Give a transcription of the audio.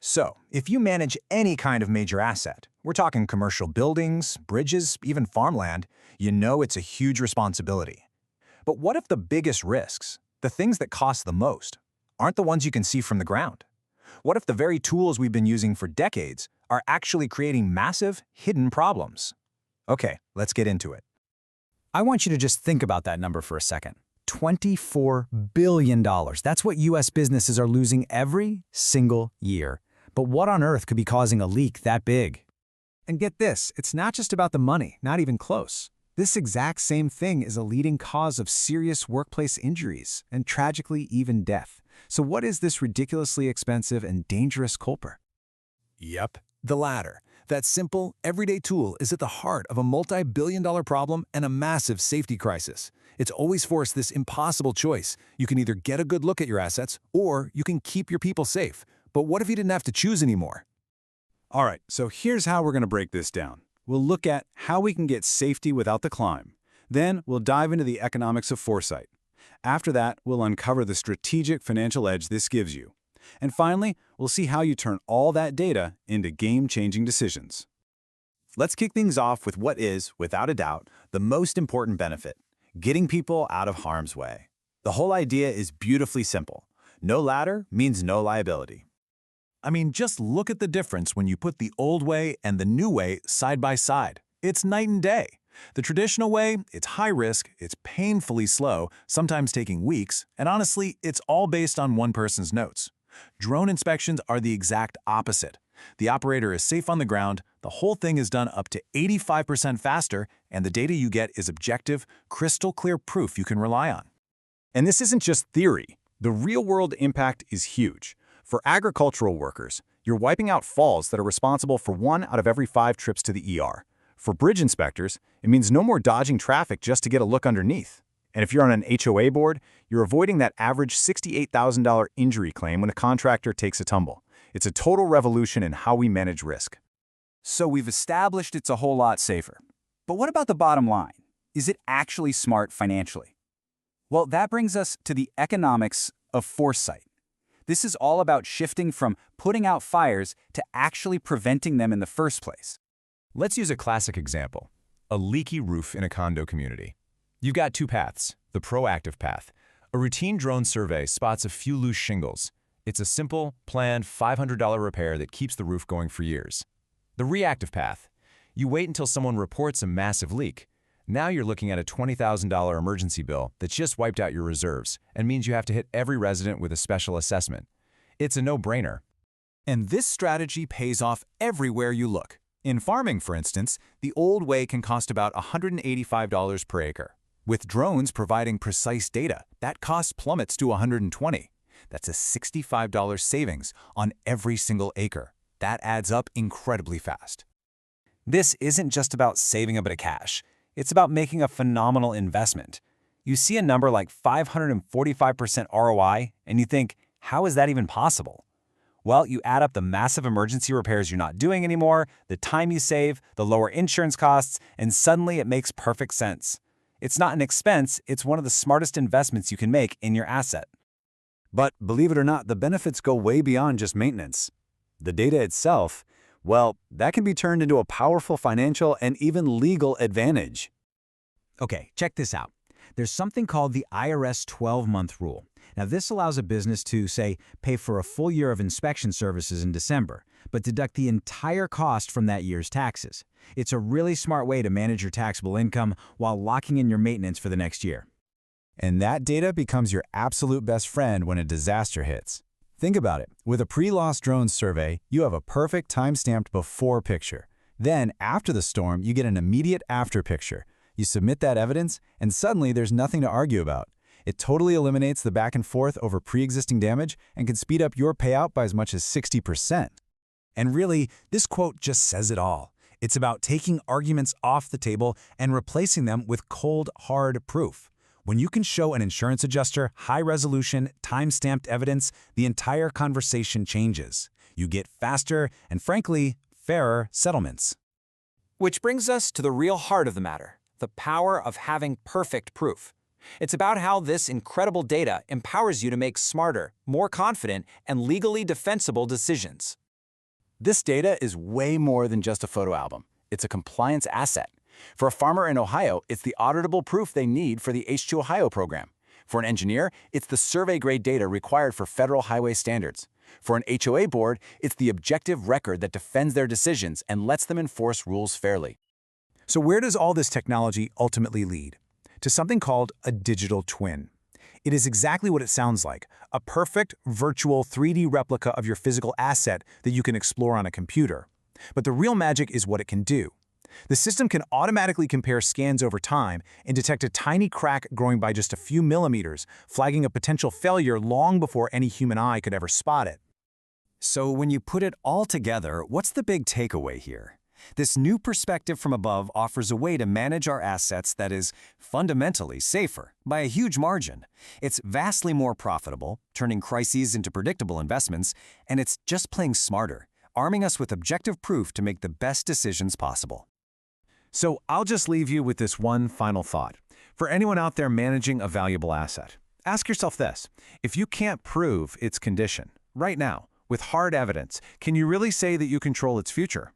So, if you manage any kind of major asset, we're talking commercial buildings, bridges, even farmland, you know it's a huge responsibility. But what if the biggest risks, the things that cost the most, aren't the ones you can see from the ground? What if the very tools we've been using for decades are actually creating massive, hidden problems? Okay, let's get into it. I want you to just think about that number for a second. $24 billion. That's what U.S. businesses are losing every single year. But what on earth could be causing a leak that big? And get this, it's not just about the money, not even close. This exact same thing is a leading cause of serious workplace injuries and tragically even death. So what is this ridiculously expensive and dangerous culprit? Yep, the latter. That simple, everyday tool is at the heart of a multi-billion-dollar problem and a massive safety crisis. It's always forced this impossible choice. You can either get a good look at your assets, or you can keep your people safe. But what if you didn't have to choose anymore? All right, so here's how we're going to break this down. We'll look at how we can get safety without the climb. Then we'll dive into the economics of foresight. After that, we'll uncover the strategic financial edge this gives you. And finally, we'll see how you turn all that data into game-changing decisions. Let's kick things off with what is, without a doubt, the most important benefit: getting people out of harm's way. The whole idea is beautifully simple. No ladder means no liability. I mean, just look at the difference when you put the old way and the new way side by side. It's night and day. The traditional way, it's high risk, it's painfully slow, sometimes taking weeks, and honestly, it's all based on one person's notes. Drone inspections are the exact opposite. The operator is safe on the ground, the whole thing is done up to 85% faster, and the data you get is objective, crystal clear proof you can rely on. And this isn't just theory. The real-world impact is huge. For agricultural workers, you're wiping out falls that are responsible for 1 out of every 5 trips to the ER. For bridge inspectors, it means no more dodging traffic just to get a look underneath. And if you're on an HOA board, you're avoiding that average $68,000 injury claim when a contractor takes a tumble. It's a total revolution in how we manage risk. So we've established it's a whole lot safer. But what about the bottom line? Is it actually smart financially? Well, that brings us to the economics of foresight. This is all about shifting from putting out fires to actually preventing them in the first place. Let's use a classic example: a leaky roof in a condo community. You've got 2 paths. The proactive path. A routine drone survey spots a few loose shingles. It's a simple, planned $500 repair that keeps the roof going for years. The reactive path. You wait until someone reports a massive leak. Now you're looking at a $20,000 emergency bill that's just wiped out your reserves and means you have to hit every resident with a special assessment. It's a no-brainer. And this strategy pays off everywhere you look. In farming, for instance, the old way can cost about $185 per acre. With drones providing precise data, that cost plummets to $120. That's a $65 savings on every single acre. That adds up incredibly fast. This isn't just about saving a bit of cash. It's about making a phenomenal investment. You see a number like 545% ROI, and you think, how is that even possible? Well, you add up the massive emergency repairs you're not doing anymore, the time you save, the lower insurance costs, and suddenly it makes perfect sense. It's not an expense, it's one of the smartest investments you can make in your asset. But believe it or not, the benefits go way beyond just maintenance. The data itself, well, that can be turned into a powerful financial and even legal advantage. Okay, check this out. There's something called the IRS 12-month rule. Now, this allows a business to, say, pay for a full year of inspection services in December, but deduct the entire cost from that year's taxes. It's a really smart way to manage your taxable income while locking in your maintenance for the next year. And that data becomes your absolute best friend when a disaster hits. Think about it. With a pre-loss drone survey, you have a perfect time-stamped before picture. Then, after the storm, you get an immediate after picture. You submit that evidence, and suddenly there's nothing to argue about. It totally eliminates the back and forth over pre-existing damage and can speed up your payout by as much as 60%. And really, this quote just says it all. It's about taking arguments off the table and replacing them with cold, hard proof. When you can show an insurance adjuster high-resolution, time-stamped evidence, the entire conversation changes. You get faster and, frankly, fairer settlements. Which brings us to the real heart of the matter, the power of having perfect proof. It's about how this incredible data empowers you to make smarter, more confident, and legally defensible decisions. This data is way more than just a photo album. It's a compliance asset. For a farmer in Ohio, it's the auditable proof they need for the H2 Ohio program. For an engineer, it's the survey-grade data required for federal highway standards. For an HOA board, it's the objective record that defends their decisions and lets them enforce rules fairly. So where does all this technology ultimately lead? To something called a digital twin. It is exactly what it sounds like, a perfect, virtual 3D replica of your physical asset that you can explore on a computer. But the real magic is what it can do. The system can automatically compare scans over time and detect a tiny crack growing by just a few millimeters, flagging a potential failure long before any human eye could ever spot it. So when you put it all together, what's the big takeaway here? This new perspective from above offers a way to manage our assets that is fundamentally safer by a huge margin. It's vastly more profitable, turning crises into predictable investments, and it's just plain smarter, arming us with objective proof to make the best decisions possible. So I'll just leave you with this one final thought. For anyone out there managing a valuable asset, ask yourself this. If you can't prove its condition, right now, with hard evidence, can you really say that you control its future?